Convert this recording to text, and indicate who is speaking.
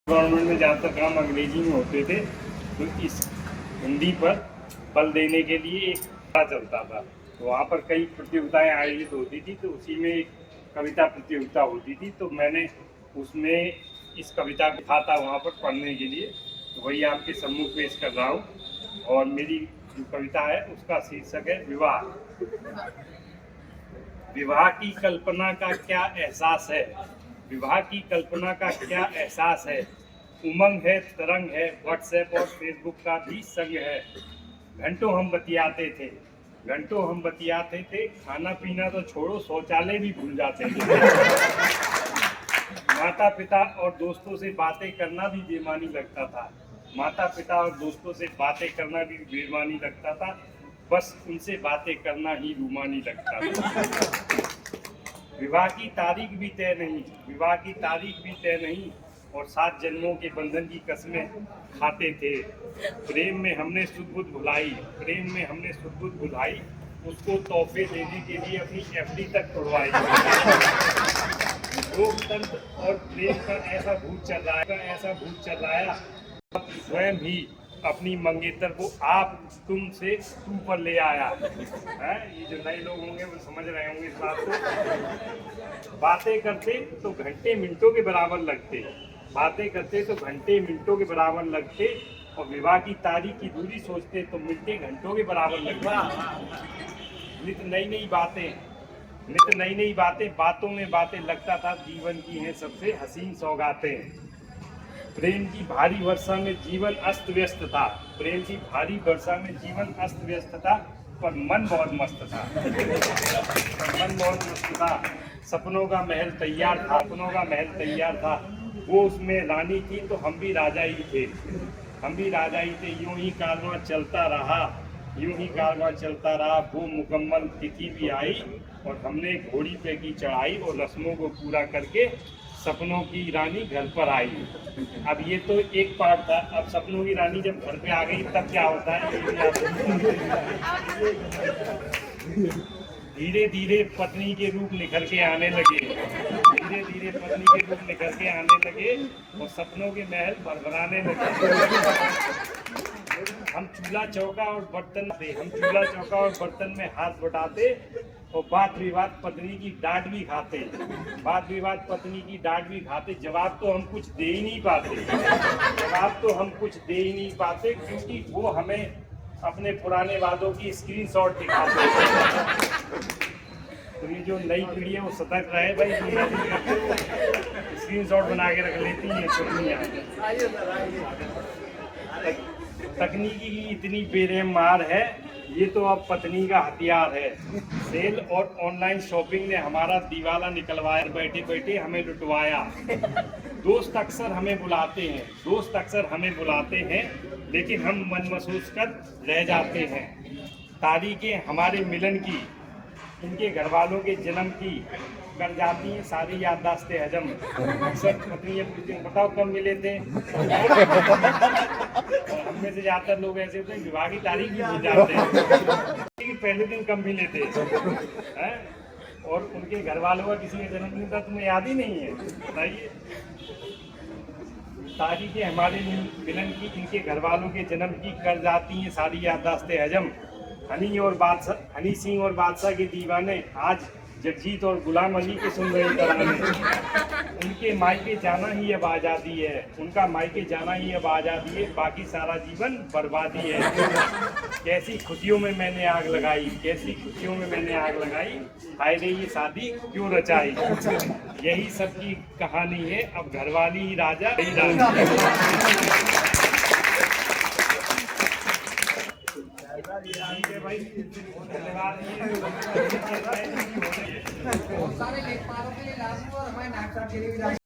Speaker 1: Government में ज़्यादातर काम अंग्रेजी में होते थे, तो इस हिंदी पर बल देने के लिए एक पता चलता था। तो वहाँ पर कई प्रतियोगिताएं आयोजित होती थी, तो उसी में एक कविता प्रतियोगिता होती थी। तो मैंने उसमें इस कविता को था वहाँ पर पढ़ने के लिए, तो वही आपके सम्मुख पेश कर रहा हूँ। और मेरी जो कविता है उसका शीर्षक है विवाह। विवाह की कल्पना का क्या एहसास है, विवाह की कल्पना का क्या एहसास है। उमंग है, तरंग है, व्हाट्सएप और फेसबुक का भी संग है। घंटों हम बतियाते थे, घंटों हम बतियाते थे, खाना पीना तो छोड़ो शौचालय भी भूल जाते थे। माता पिता और दोस्तों से बातें करना भी बेमानी लगता था, माता पिता और दोस्तों से बातें करना भी बेमानी लगता था, बस उनसे बातें करना ही रूमानी लगता था। विवाह की तारीख भी तय नहीं, विवाह की तारीख भी तय नहीं, और 7 जन्मों के बंधन की कसमें खाते थे। प्रेम में हमने सुध बुध भुलाई, प्रेम में हमने सुध बुध भुलाई, उसको तोहफे देने के लिए अपनी एफडी तक तोड़वाई। लोकतंत्र और प्रेम का ऐसा भूत चल रहा है, ऐसा भूत चल रहा है, स्वयं ही अपनी मंगेतर को आप तुम से तू पर ले आया है। ये जो नए लोग होंगे वो समझ रहे होंगे इस बात को। बातें करते तो घंटे मिनटों के बराबर लगते, बातें करते तो घंटे मिनटों के बराबर लगते, और विवाह की तारीख की दूरी सोचते तो मिनटे घंटों के बराबर लगते। नित नई नई बातें, नित नई नई बातें, बातों में बातें, लगता था जीवन की हैं सबसे हसीन सौगातें। प्रेम की भारी वर्षा में जीवन अस्त व्यस्त था, प्रेम की भारी वर्षा में जीवन अस्त व्यस्त था, पर मन बहुत मस्त था। मन बहुत मस्त था। सपनों का महल तैयार था, सपनों का महल तैयार था, वो उसमें रानी थी तो हम भी राजा ही थे, हम भी राजा ही थे। यूं ही कारवां चलता रहा, यूं ही कारवां चलता रहा, वो मुकम्मल तिथि भी आई, और हमने घोड़ी पे की चढ़ाई, और रस्मों को पूरा करके सपनों की रानी घर पर आई। अब ये तो एक पार्ट था, अब सपनों की रानी जब घर पे आ गई तब क्या होता है, धीरे धीरे पत्नी के रूप निखर के आने लगे, धीरे धीरे पत्नी के रूप निखर के आने लगे, और सपनों के महल भरभराने लगे। हम चूल्हा चौका और बर्तन थे, हम चूल्हा चौका और बर्तन में हाथ बटाते, और बात विवाद पत्नी की डांट भी खाते, बात विवाद पत्नी की डांट भी खाते। जवाब तो हम कुछ दे ही नहीं पाते, जवाब तो हम कुछ दे ही नहीं पाते, क्योंकि वो हमें अपने पुराने वादों की स्क्रीनशॉट दिखाते। तो ये जो नई पीढ़ी है वो सतर्क रहे भाई, स्क्रीनशॉट बना के रख लेती हैं छोटियाँ। तकनीकी की इतनी बेरहमार है, ये तो अब पत्नी का हथियार है। सेल और ऑनलाइन शॉपिंग ने हमारा दीवाला निकलवाया, बैठे बैठे हमें लुटवाया। दोस्त अक्सर हमें बुलाते हैं, दोस्त अक्सर हमें बुलाते हैं, लेकिन हम मन महसूस कर रह जाते हैं। तारीखें हमारे मिलन की, इनके घर वालों के जन्म की, कर जाती हैं सारी याददाश्तें हजम। अक्सर पत्नी ये पूछती हैं, बताओ कब मिले थे। हममें से ज्यादातर लोग ऐसे होते हैं विवाह की तारीख भी भूल जाते हैं कि पहले दिन कब मिले थे, हैं? और उनके घर वालों का किसी का जन्मदिन था तुम्हें याद ही नहीं है, बताइए। तारीखें हमारे मिलन की, इनके घर वालों के जन्म की, कर जाती हैं सारी याददाश्तें हजम। हनी सिंह और बादशाह के दीवाने आज जगजीत और गुलाम अली के सुन रहे तराने। उनके मायके जाना ही अब आज़ादी है, उनका मायके जाना ही अब आज़ादी है, बाकी सारा जीवन बर्बादी है। कैसी खुशियों में मैंने आग लगाई, कैसी खुशियों में मैंने आग लगाई, हाय रे ये शादी क्यों रचाई। यही सब की कहानी है, अब घरवाली ही राजा, ही राजा। ठीक है भाई, धन्यवाद।